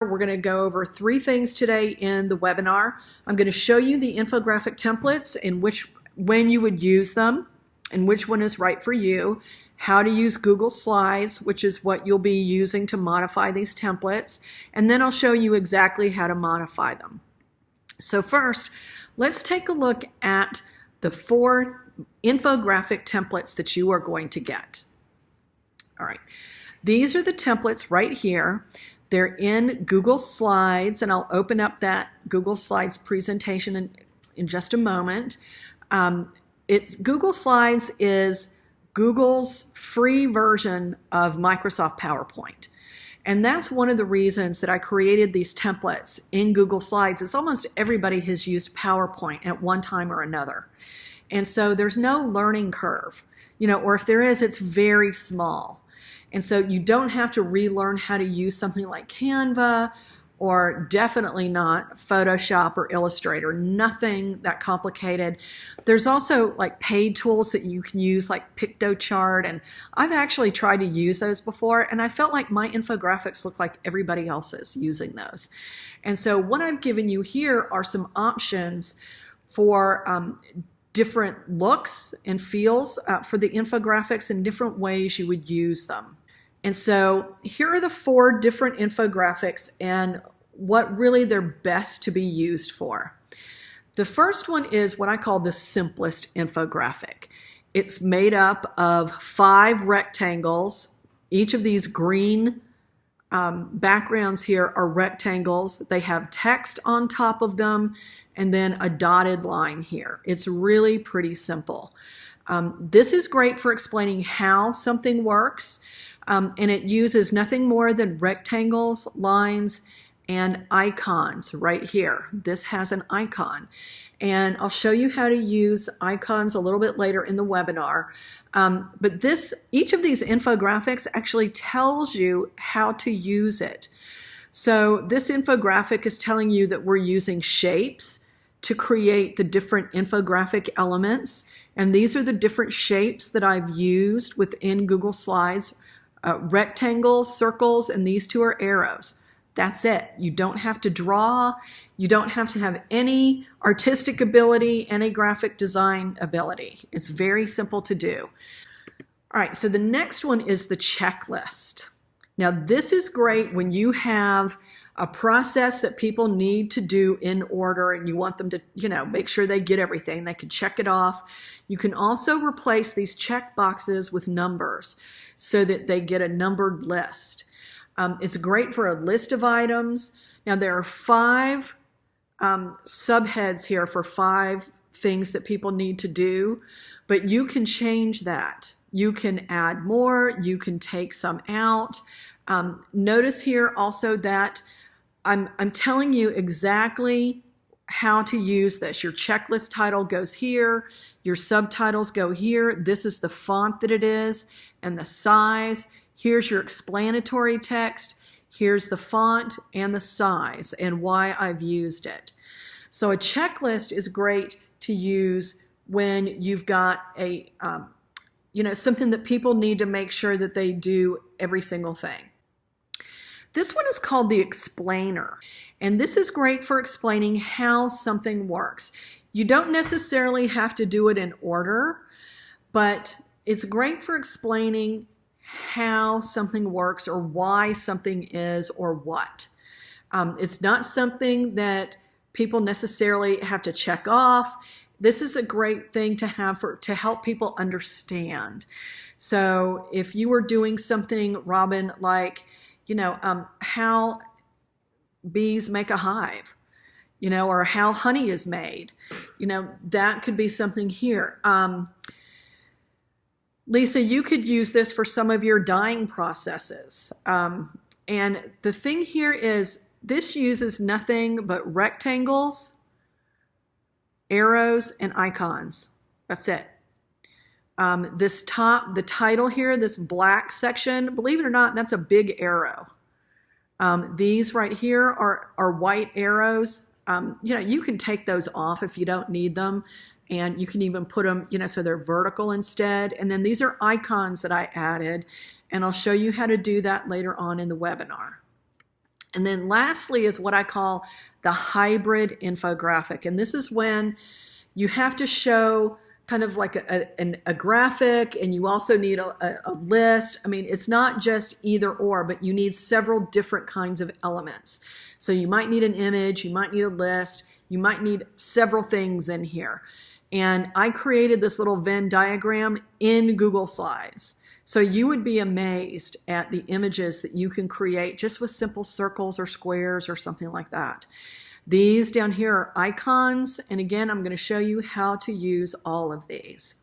We're going to go over 3 things today in the webinar. I'm going to show you the infographic templates and when you would use them and which one is right for you, how to use Google Slides, which is what you'll be using to modify these templates, and then I'll show you exactly how to modify them. So first, let's take a look at the 4 infographic templates that you are going to get. All right, these are the templates right here. They're in Google Slides, and I'll open up that Google Slides presentation in just a moment. Google Slides is Google's free version of Microsoft PowerPoint. And that's one of the reasons that I created these templates in Google Slides. Is almost everybody has used PowerPoint at one time or another. And so there's no learning curve, or if there is, it's very small. And so you don't have to relearn how to use something like Canva, or definitely not Photoshop or Illustrator, nothing that complicated. There's also like paid tools that you can use like PictoChart, and I've actually tried to use those before, and I felt like my infographics look like everybody else's using those. And so what I've given you here are some options for different looks and feels for the infographics and different ways you would use them. And so here are the 4 different infographics and what really they're best to be used for. The first one is what I call the simplest infographic. It's made up of 5 rectangles. Each of these green backgrounds here are rectangles. They have text on top of them and then a dotted line here. It's really pretty simple. This is great for explaining how something works, and it uses nothing more than rectangles, lines, and icons right here. This has an icon, and I'll show you how to use icons a little bit later in the webinar. But each of these infographics actually tells you how to use it. So this infographic is telling you that we're using shapes to create the different infographic elements. And these are the different shapes that I've used within Google Slides, rectangles, circles, and these 2 are arrows. That's it. You don't have to draw. You don't have to have any artistic ability, any graphic design ability. It's very simple to do. All right, so the next one is the checklist. Now, this is great when you have a process that people need to do in order and you want them to, make sure they get everything. They can check it off. You can also replace these check boxes with numbers so that they get a numbered list. It's great for a list of items. Now, there are 5 subheads here for 5 things that people need to do, but you can change that. You can add more. You can take some out. Notice here also that I'm telling you exactly how to use this. Your checklist title goes here. Your subtitles go here. This is the font that it is and the size. Here's your explanatory text. Here's the font and the size and why I've used it. So a checklist is great to use when you've got a, something that people need to make sure that they do every single thing. This one is called the explainer, and this is great for explaining how something works. You don't necessarily have to do it in order, but it's great for explaining how something works or why something is or what. It's not something that people necessarily have to check off. This is a great thing to have to help people understand. So if you were doing something, Robin, like, how bees make a hive, or how honey is made, that could be something here. Lisa, you could use this for some of your dyeing processes. And the thing here is this uses nothing but rectangles, arrows, and icons. That's it. The title here, this black section, believe it or not, that's a big arrow. These right here are white arrows. You can take those off if you don't need them, and you can even put them, so they're vertical instead. And then these are icons that I added, and I'll show you how to do that later on in the webinar. And then lastly is what I call the hybrid infographic. And this is when you have to show kind of like a graphic, and you also need a list. I mean, it's not just either or, but you need several different kinds of elements. So you might need an image, you might need a list, you might need several things in here. And I created this little Venn diagram in Google Slides. So you would be amazed at the images that you can create just with simple circles or squares or something like that. These down here are icons, and again, I'm going to show you how to use all of these.